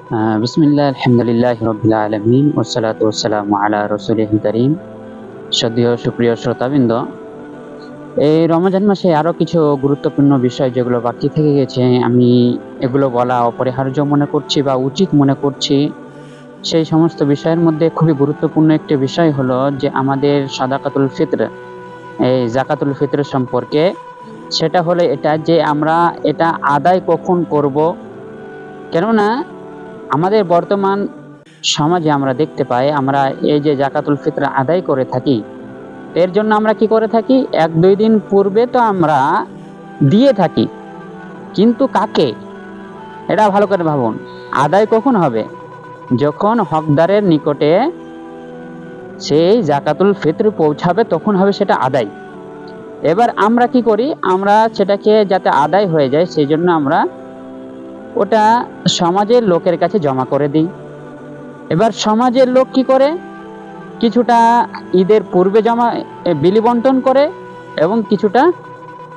বিসমিল্লাহ আলহামদুলিল্লাহ রবিল আলমিন ওসালাত ওসালাম আলা রসুলিল করিম। সদ্য সুপ্রিয় শ্রোতাবৃন্দ, এই রমজান মাসে আরো কিছু গুরুত্বপূর্ণ বিষয় যেগুলো বাকি থেকে গেছে, আমি এগুলো বলা অপরিহার্য মনে করছি বা উচিত মনে করছি। সেই সমস্ত বিষয়ের মধ্যে খুবই গুরুত্বপূর্ণ একটি বিষয় হলো যে আমাদের সাদাকাতুল ফিত্র, এই জাকাতুল ফিত্র সম্পর্কে। সেটা হলো এটা যে আমরা এটা আদায় কখন করব। কেননা আমাদের বর্তমান সমাজে আমরা দেখতে পাই, আমরা এই যে জাকাতুল ফিতর আদায় করে থাকি, এর জন্য আমরা কি করে থাকি, 1-2 দিন পূর্বে তো আমরা দিয়ে থাকি, কিন্তু কাকে, এটা ভালো করে ভাবুন। আদায় কখন হবে? যখন হকদারের নিকটে সেই জাকাতুল ফিতর পৌঁছাবে তখন হবে সেটা আদায়। এবার আমরা কি করি, আমরা সেটাকে যাতে আদায় হয়ে যায় সেই জন্য আমরা ওটা সমাজের লোকের কাছে জমা করে দিই। এবার সমাজের লোক কি করে, কিছুটা ঈদের পূর্বে জমা বিলি বন্টন করে এবং কিছুটা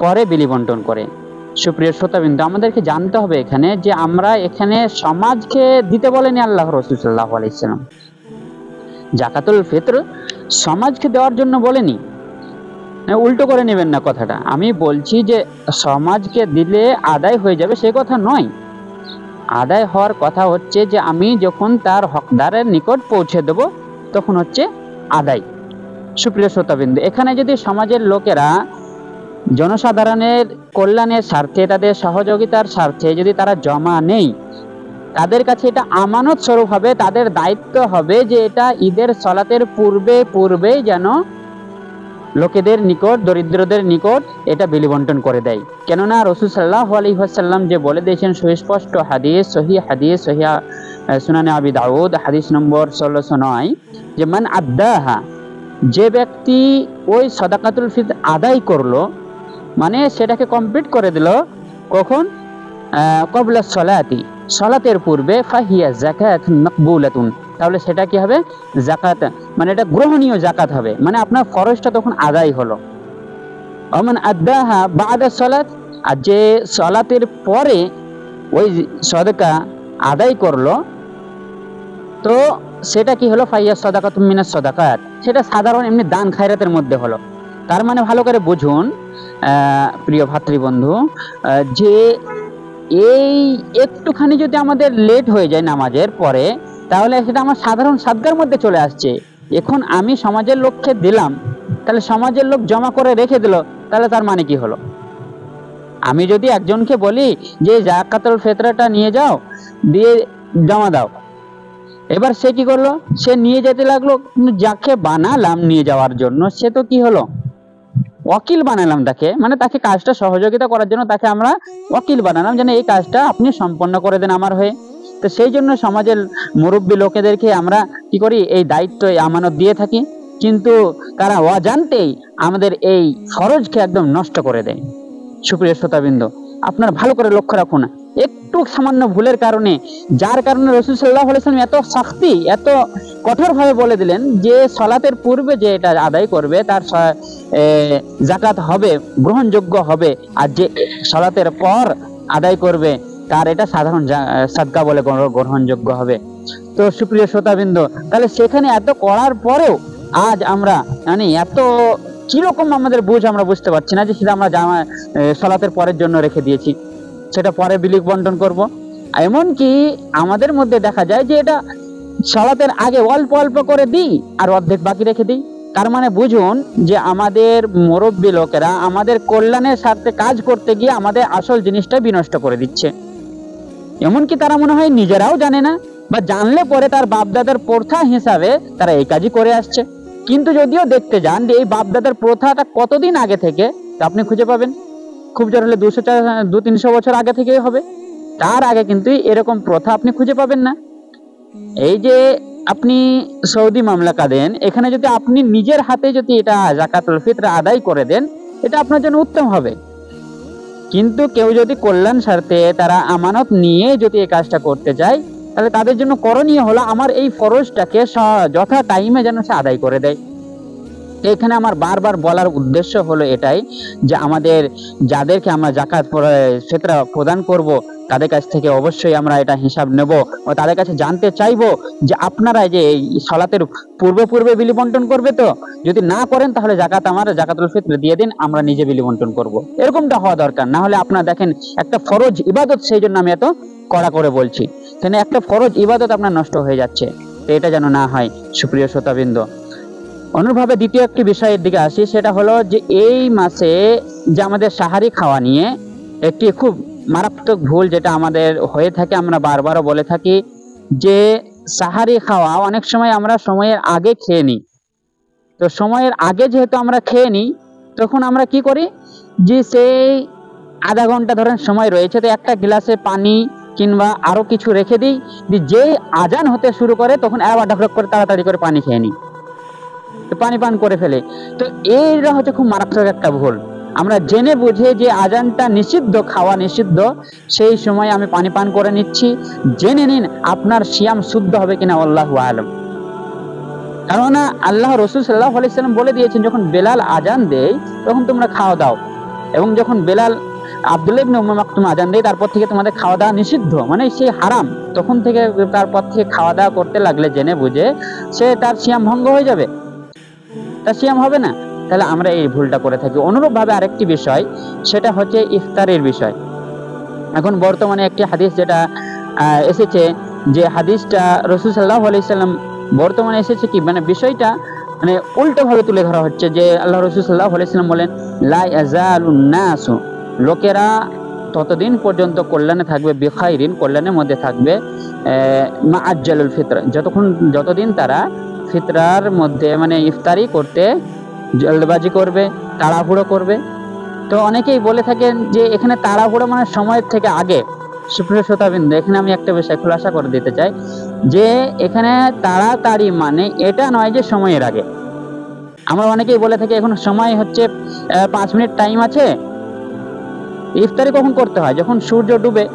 পরে বিলি বন্টন করে। সুপ্রিয় শ্রোতাবৃন্দ, আমাদেরকে জানতে হবে এখানে যে আমরা এখানে সমাজকে দিতে বলেনি আল্লাহ রাসূল সাল্লাল্লাহু আলাইহি ওয়াসাল্লাম। জাকাতুল ফিতর সমাজকে দেওয়ার জন্য বলেনি। উল্টো করে নেবেন না কথাটা। আমি বলছি যে সমাজকে দিলে আদায় হয়ে যাবে সে কথা নয়। আদায় হওয়ার কথা হচ্ছে যে আমি যখন তার হকদারের নিকট পৌঁছে দেব তখন হচ্ছে আদায়। সুপ্রিয় শ্রোতাবৃন্দ, এখানে যদি সমাজের লোকেরা জনসাধারণের কল্যাণের স্বার্থে, তাদের সহযোগিতার স্বার্থে যদি তারা জমা নেই, তাদের কাছে এটা আমানত স্বরূপ হবে, তাদের দায়িত্ব হবে যে এটা ঈদের সালাতের পূর্বে যেন লোকেদের নিকট, দরিদ্রদের নিকট এটা বিলি বন্টন করে দেয়। কেননা রাসূল সাল্লাল্লাহু আলাইহি ওয়াসাল্লাম যে বলে দিয়েছেন সুস্পষ্ট হাদিস, সহিহ সুনানে আবি দাউদ হাদিস নম্বর 1609, যে মান আদ্দাহা, যে ব্যক্তি ওই সাদাকাতুল ফিতর আদায় করলো, মানে সেটাকে কমপ্লিট করে দিল, কখন? ক্বাবলা সলাতি, সালাতের পূর্বে, ফাহিয়া যাকাতুন মাকবুলাতুন, তাহলে সেটা কি হবে? যাকাত, মানে এটা গ্রহণীয় যাকাত হবে, মানে আপনার ফরজটা তখন আদায় হলো। ওমান আদ্দাহা বাদা সালাত, আর যে সালাতের পরে ওই সদকা আদায় করলো, তো সেটা কি হলো? ফাইয়া সাদাকাতুম মিনাস সাদাকাত, সেটা সাধারণ এমনি দান খায়রাতের মধ্যে হলো। তার মানে ভালো করে বুঝুন প্রিয় ভাতৃবন্ধু, যে এই একটুখানি যদি আমাদের লেট হয়ে যায় নামাজের পরে, তাহলে সেটা আমার সাধারণ সাদগার মধ্যে চলে আসছে। এখন আমি সমাজের লোককে দিলাম, তাহলে সমাজের লোক জমা করে রেখে দিল, তাহলে তার মানে কি হলো? আমি যদি একজনকে বলি যে জাকাতুল ফিতরটা নিয়ে যাও, দিয়ে জমা দাও, এবার সে কি করলো? সে নিয়ে যেতে লাগলো, যাকে বানালাম নিয়ে যাওয়ার জন্য সে তো কি হলো? ওয়াকিল বানালাম তাকে, মানে তাকে কাজটা সহযোগিতা করার জন্য তাকে আমরা ওয়াকিল বানালাম, যেন এই কাজটা আপনি সম্পন্ন করে দেন আমার হয়ে। তো সেই জন্য সমাজের মুরব্বী লোকেদেরকে আমরা কি করি, এই দায়িত্ব, এই আমানত দিয়ে থাকি, কিন্তু তারা অজান্তেই আমাদের এই ফরজকে একদম নষ্ট করে দেয়। সুপ্রিয় শ্রোতাবৃন্দ, আপনারা ভালো করে লক্ষ্য রাখুন, একটু সামান্য ভুলের কারণে, যার কারণে রাসূল সাল্লাল্লাহু আলাইহি ওয়াসাল্লাম এত শাস্তি, এত কঠোরভাবে বলে দিলেন যে সালাতের পূর্বে যে এটা আদায় করবে তার যাকাত হবে, গ্রহণযোগ্য হবে, আর যে সালাতের পর আদায় করবে তার এটা সাধারণ সাদকা বলে গ্রহণযোগ্য হবে। তো সুপ্রিয় শ্রোতাবৃন্দ, তাহলে সেখানে এত করার পরেও আজ আমরা মানে এত কিরকম আমাদের বুঝ, আমরা বুঝতে পারছি না যে সেটা আমরা সালাতের পরের জন্য রেখে দিয়েছি, সেটা পরে বিলি বন্টন করব। এমনকি আমাদের মধ্যে দেখা যায় যে এটা সালাতের আগে অল্প অল্প করে দিই আর অর্ধেক বাকি রেখে দিই। তার মানে বুঝুন যে আমাদের মুরব্বী লোকেরা আমাদের কল্যাণের স্বার্থে কাজ করতে গিয়ে আমাদের আসল জিনিসটা বিনষ্ট করে দিচ্ছে। এমনকি তারা মনে হয় নিজেরাও জানে না, বা জানলে পরে তার বাপদাদার প্রথা হিসাবে তারা এই কাজই করে আসছে। কিন্তু যদিও দেখতে যান যে এই বাপদাদার প্রথাটা কতদিন আগে থেকে, আপনি খুঁজে পাবেন খুব জোর হলে 200-300 বছর আগে থেকেই হবে। তার আগে কিন্তু এরকম প্রথা আপনি খুঁজে পাবেন না। এই যে আপনি সৌদি মামলাকা দেন, এখানে যদি আপনি নিজের হাতে যদি এটা জাকাতুল ফিতর আদায় করে দেন, এটা আপনার জন্য উত্তম হবে। কিন্তু কেউ যদি কল্যাণ স্বার্থে তারা আমানত নিয়ে যদি এই কাজটা করতে চায়, তাহলে তাদের জন্য করণীয় হলো আমার এই ফরজটাকে যথা টাইমে যেন সে আদায় করে দেয়। তো এখানে আমার বারবার বলার উদ্দেশ্য হলো এটাই যে আমাদের যাদেরকে আমরা জাকাত ফিতরা প্রদান করব তাদের কাছ থেকে অবশ্যই আমরা এটা হিসাব নেব ও তাদের কাছে জানতে চাইবো যে আপনারা যে এই সালাতের পূর্বে পূর্বে বিলি বন্টন করবে, তো যদি না করেন তাহলে জাকাতুল ফিতর দিয়ে দিন, আমরা নিজে বিলি বন্টন করব। এরকমটা হওয়া দরকার। না হলে আপনারা দেখেন একটা ফরজ ইবাদত, সেই জন্য আমি এত কড়া করে বলছি, কেন একটা ফরজ ইবাদত আপনার নষ্ট হয়ে যাচ্ছে, তো এটা যেন না হয় সুপ্রিয় শ্রোতাবৃন্দ। অনুরূপভাবে দ্বিতীয় একটি বিষয়ের দিকে আসি, সেটা হলো যে এই মাসে যে আমাদের সাহারি খাওয়া নিয়ে একটি খুব মারাত্মক ভুল যেটা আমাদের হয়ে থাকে, আমরা বারবারও বলে থাকি যে সাহারি খাওয়া অনেক সময় আমরা সময়ের আগে খেয়ে নিই। তো সময়ের আগে যেহেতু আমরা খেয়ে নিই, তখন আমরা কি করি যে সেই আধা ঘন্টা ধরেন সময় রয়েছে, তো একটা গ্লাসে পানি কিংবা আরো কিছু রেখে দিই, যে আজান হতে শুরু করে তখন আবার ঢকঢক করে তাড়াতাড়ি করে পানি খেয়ে নিই, পানি পান করে ফেলে। তো এইটা হচ্ছে খুব মারাত্মক একটা ভুল। আমরা জেনে বুঝে যে আজানটা নিষিদ্ধ, খাওয়া নিষিদ্ধ, সেই সময় আমি পানি পান করে নিচ্ছি, জেনে নিন আপনার সিয়াম শুদ্ধ হবে কিনা আল্লাহু আলম। কেননা আল্লাহ রাসূল সাল্লাল্লাহু আলাইহি সাল্লাম বলে দিয়েছেন, যখন বেলাল আজান দেয় তখন তোমরা খাওয়া দাও, এবং যখন বেলাল আব্দুল্লাহ ইবনে উম্মে মাকতুম আজান দেয় তারপর থেকে তোমাদের খাওয়া দাওয়া নিষিদ্ধ, মানে সে হারাম, তখন থেকে তারপর থেকে খাওয়া দাওয়া করতে লাগলে জেনে বুঝে সে তার সিয়াম ভঙ্গ হয়ে যাবে, তার সিয়াম হবে না। তাহলে আমরা এই ভুলটা করে থাকি। অনুরূপভাবে আরেকটি বিষয়, সেটা হচ্ছে ইফতারের বিষয়। এখন বর্তমানে একটি হাদিস যেটা এসেছে, যে হাদিসটা রাসূল সাল্লাল্লাহু আলাইহি সাল্লাম বর্তমানে এসেছে কি মানে বিষয়টা মানে উল্টো ভাবে তুলে ধরা হচ্ছে, যে আল্লাহ রাসূল সাল্লাল্লাহু আলাইহি সাল্লাম বলেন লা ইয়াজালুন নাসু, লোকেরা ততদিন পর্যন্ত কল্যাণে থাকবে, বিখাইরিন, কল্যাণের মধ্যে থাকবে, মা আজ্জালুল ফিতর, যতদিন তারা ফিতরার মধ্যে মানে ইফতারি করতে জলদবাজি করবে, তাড়াহুড়ো করবে। তো অনেকেই বলে থাকেন যে এখানে তাড়াহুড়ো মানে সময়ের থেকে আগে। সুপ্রিয় শ্রোতাবৃন্দ, এখানে আমি একটা বিষয় খোলাসা করে দিতে চাই, যে এখানে তাড়াতাড়ি মানে এটা নয় যে সময়ের আগে। আমরা অনেকেই বলে থাকি এখন সময় হচ্ছে 5 মিনিট টাইম আছে, ইফতারি কখন করতে হয়? যখন সূর্য ডুবে।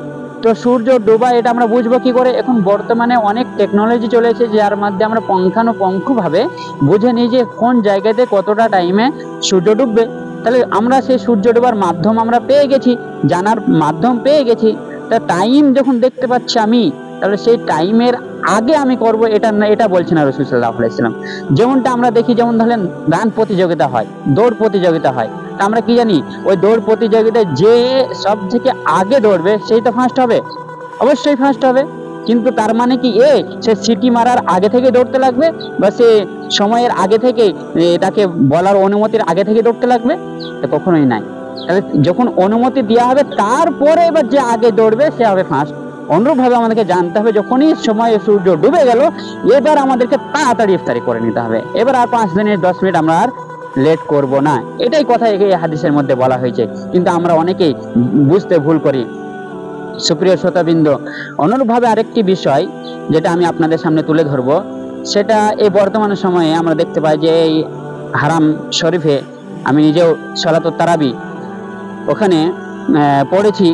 তো সূর্য ডোবা এটা আমরা বুঝবো কি করে? এখন বর্তমানে অনেক টেকনোলজি চলে এসেছে, যার মাধ্যমে আমরা পুঙ্খানুপুঙ্খভাবে বুঝে নিই যে কোন জায়গাতে কতটা টাইমে সূর্য ডুববে। তাহলে আমরা সেই সূর্য ডোবার মাধ্যম আমরা পেয়ে গেছি, জানার মাধ্যম পেয়ে গেছি। তা টাইম যখন দেখতে পাচ্ছি আমি, তাহলে সেই টাইমের আগে আমি করব এটা বলছেন রাসূল সাল্লাল্লাহু আলাইহি ওয়াসাল্লাম। যেমনটা আমরা দেখি, যেমন ধরেন রান প্রতিযোগিতা হয়, দৌড় প্রতিযোগিতা হয়, তা আমরা কি জানি ওই দৌড় প্রতিযোগিতায় যে সব থেকে আগে দৌড়বে সেই তো ফার্স্ট হবে, অবশ্যই ফার্স্ট হবে। কিন্তু তার মানে কি সে সিটি মারার আগে থেকে দৌড়তে লাগবে, বা সে সময়ের আগে থেকে তাকে বলার অনুমতির আগে থেকে দৌড়তে লাগবে? কখনোই নাই। তাহলে যখন অনুমতি দেওয়া হবে তারপরে এবার যে আগে দৌড়বে সে হবে ফার্স্ট। অনুরূপভাবে আমাদেরকে জানতে হবে, যখনই সময়ে সূর্য ডুবে গেল এবার আমাদেরকে তাড়াতাড়ি ইফতারি করে নিতে হবে, এবার আর 5 মিনিট 10 মিনিট আমরা আর লেট করব না। এটাই কথা এই হাদিসের মধ্যে বলা হয়েছে, কিন্তু আমরা অনেকেই বুঝতে ভুল করি। সুপ্রিয় শ্রোতাবৃন্দ, অনুরূপভাবে আরেকটি বিষয় যেটা আমি আপনাদের সামনে তুলে ধরব, সেটা এই বর্তমান সময়ে আমরা দেখতে পাই যে এই হারাম শরীফে আমি নিজেও সালাতুত তারাবি ওখানে পড়েছি।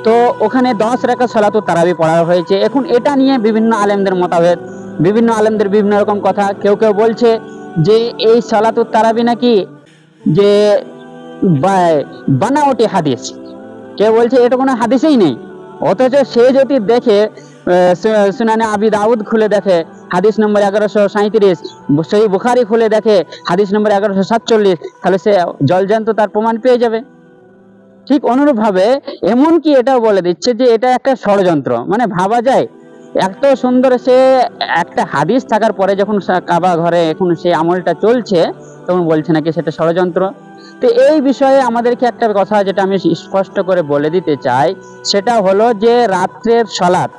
তো ওখানে 10 রাকাত সালাতুত তারাবি পড়া হয়েছে। এখন এটা নিয়ে বিভিন্ন আলেমদের মতামত, বিভিন্ন আলেমদের বিভিন্ন রকম কথা। কেউ কেউ বলছে যে এই সালাতুত তারাবি নাকি যে বানাওটি হাদিস, কেউ বলছে এটা কোনো হাদিসেই নেই। অথচ সে যদি দেখে সুনানে আবি দাউদ খুলে দেখে হাদিস নম্বর 1137, সহিহ বুখারী খুলে দেখে হাদিস নম্বর 1147, তাহলে সে জলজান্ত তার প্রমাণ পেয়ে যাবে। ঠিক অনুরূপভাবে এমনকি এটাও বলে দিচ্ছে যে এটা একটা ষড়যন্ত্র। মানে ভাবা যায় এত সুন্দর সে একটা হাদিস থাকার পরে যখন কাবা ঘরে এখন সেই আমলটা চলছে, তখন বলছে নাকি সেটা ষড়যন্ত্র। তো এই বিষয়ে আমাদেরকে একটা কথা যেটা আমি স্পষ্ট করে বলে দিতে চাই, সেটা হলো যে রাত্রের সালাত,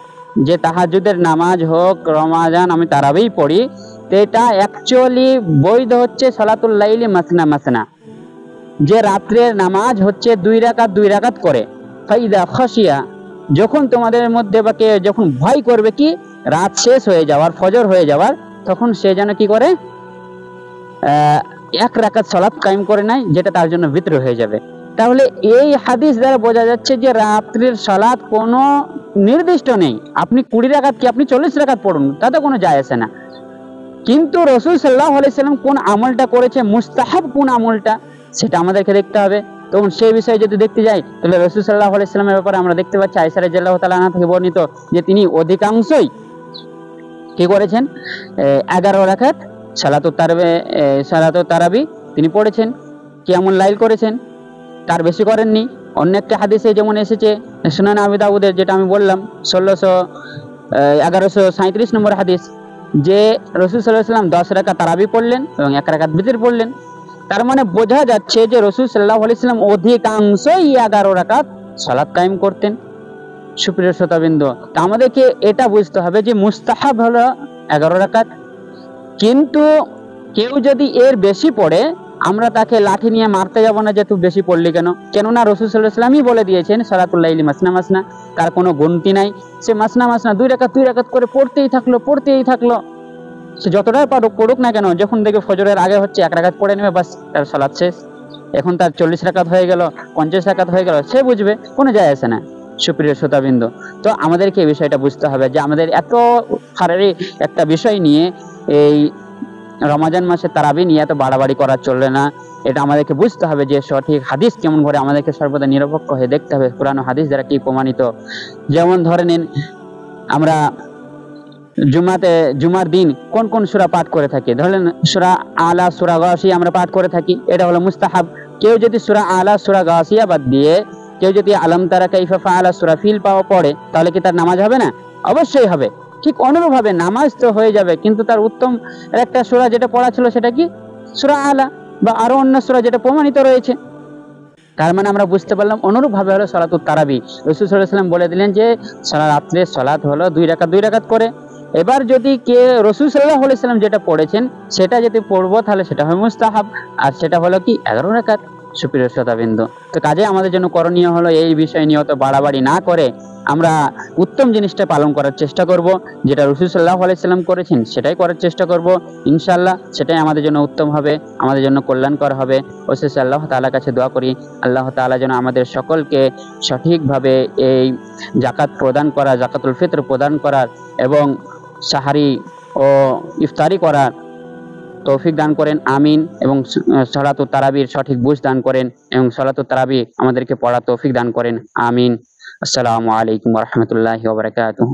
যে তাহাজ্জুদের নামাজ হোক, রমাজান আমি তারাবিই পড়ি, তো এটা অ্যাকচুয়ালি বৈধ হচ্ছে সালাতুল লাইলি মাসনা মাসনা, যে রাত্রের নামাজ হচ্ছে 2 রাকাত করে। ফাইদা খাশিয়া, যখন তোমাদের মধ্যে বা কে যখন ভয় করবে কি রাত শেষ হয়ে যাওয়ার, ফজর হয়ে যাওয়ার, তখন সে যেন কি করে 1 রাকাত সালাত কায়েম করে নেয়, যেটা তার জন্য বিতর হয়ে যাবে। তাহলে এই হাদিস দ্বারা বোঝা যাচ্ছে যে রাত্রির সালাত কোনো নির্দিষ্ট নেই। আপনি 20 রাকাত কি আপনি 40 রাকাত পড়ুন, তাতে কোনো যায় আসে না। কিন্তু রাসূল সাল্লাল্লাহু আলাইহি সাল্লাম কোন আমলটা করেছে, মুস্তাহাব কোন আমলটা, সেটা আমাদেরকে দেখতে হবে। তখন সেই বিষয়ে যদি দেখতে যাই, তাহলে রাসূল সাল্লাল্লাহু আলাইহি সাল্লামের ব্যাপারে আমরা দেখতে পাচ্ছি আয়েশা রাদিয়াল্লাহু তাআলা আনহা থেকে বর্ণিত যে তিনি অধিকাংশই কি করেছেন, 11 রাকাত সালাতুত তারাবি তিনি পড়েছেন, কিয়ামুল লাইল করেছেন, তার বেশি করেননি। অন্য একটা হাদিসে যেমন এসেছে সুনান আবি দাউদের, যেটা আমি বললাম 1137 নম্বর হাদিস, যে রাসূল সাল্লাল্লাহু আলাইহি ওয়াসাল্লাম 10 রাকাত তারাবি পড়লেন এবং 1 রাকাত বিতর পড়লেন। তার মানে বোঝা যাচ্ছে যে রাসূল সাল্লাল্লাহু আলাইহি ওয়াসাল্লাম অধিকাংশই 11 রাকাত সালাত কায়েম করতেন। সুপ্রিয় শ্রোতাবৃন্দ, তা আমাদেরকে এটা বুঝতে হবে যে মুস্তাহাব হলো 11 রাকাত, কিন্তু কেউ যদি এর বেশি পড়ে আমরা তাকে লাঠি নিয়ে মারতে যাব না যে তুই বেশি পড়লি কেন, কেননা রাসূল সাল্লাল্লাহু আলাইহি ওয়াসাল্লামই বলে দিয়েছেন সালাতুল লাইলি মাসনা মাসনা, তার কোনো গুনতি নাই। সে মাসনা মাসনা 2 রাকাত করে পড়তেই থাকলো, সে যতটাই পড়ুক না কেন, যখন দেখে ফজরের আগে হচ্ছে 1 রাকাত পড়ে নেবে, বাস তার সালাত শেষ। এখন তার 40 রাকাত হয়ে গেল, 50 রাকাত হয়ে গেল, সে বুঝবে, কোনো যায় আসে না। সুপ্রিয় শ্রোতাবৃন্দ, তো আমাদেরকে এই বিষয়টা বুঝতে হবে যে আমাদের এত ফারারি একটা বিষয় নিয়ে, এই রমজান মাসে তারাবি নিয়ে এত বাড়াবাড়ি করা চলবে না। এটা আমাদেরকে বুঝতে হবে যে সঠিক হাদিস কেমন করে, আমাদেরকে সর্বদা নিরপেক্ষ হয়ে দেখতে হবে কোরআন ও হাদিস দ্বারা কি প্রমাণিত। যেমন ধরে নিন, আমরা জুমার দিন কোন কোন সূরা পাঠ করে থাকি, ধরেন সূরা আলা, সূরা গাশিয়া আমরা পাঠ করে থাকি, এটা হলো মুস্তাহাব। কেউ যদি সূরা আলা, সূরা গাশিয়া বাদ দিয়ে কেউ যদি আলম তারা কাইফা ফাআলা, সূরা ফিল পড়ে, তাহলে কি তার নামাজ হবে না? অবশ্যই হবে। ঠিক অনুরূপভাবে নামাজ তো হয়ে যাবে, কিন্তু তার উত্তম একটা সূরা যেটা পড়া ছিল সেটা কি সূরা আলা, বা আরো অন্য সূরা যেটা প্রমাণিত রয়েছে। তার মানে আমরা বুঝতে পারলাম অনুরূপভাবে হলো সালাতুত তারাবি। রাসূল সাল্লাল্লাহু আলাইহি ওয়াসাল্লাম বলে দিলেন যে সারা রাত্রে সালাত হলো 2 রাকাত করে। এবার যদি রাসূল সাল্লাল্লাহু আলাইহি ওয়াসাল্লাম যেটা পড়েছেন সেটা যদি পড়বো, তাহলে সেটা হয় মুস্তাহাব, আর সেটা হলো কি 11 রাকাত। সুপ্রিয় শ্রোতাবৃন্দ, তো কাজে আমাদের জন্য করণীয় হলো এই বিষয় নিয়ে অত বাড়াবাড়ি না করে আমরা উত্তম জিনিসটা পালন করার চেষ্টা করব, যেটা রাসূল সাল্লাল্লাহু আলাইহি ওয়াসাল্লাম করেছেন সেটাই করার চেষ্টা করব। ইনশাআল্লাহ সেটাই আমাদের জন্য উত্তম হবে, আমাদের জন্য কল্যাণকর হবে। অবশেষে আল্লাহ তাআলার কাছে দোয়া করি, আল্লাহ তাআলা যেন আমাদের সকলকে সঠিকভাবে এই জাকাতুল ফিতর প্রদান করার এবং সাহারি ও ইফতারি করার তৌফিক দান করেন, আমিন। এবং সালাতুত তারাবির সঠিক বুঝ দান করেন, এবং সালাতুত তারাবি আমাদেরকে পড়ার তৌফিক দান করেন, আমিন। আসসালামু আলাইকুম ওয়া রাহমাতুল্লাহি ওয়া বারাকাতুহু।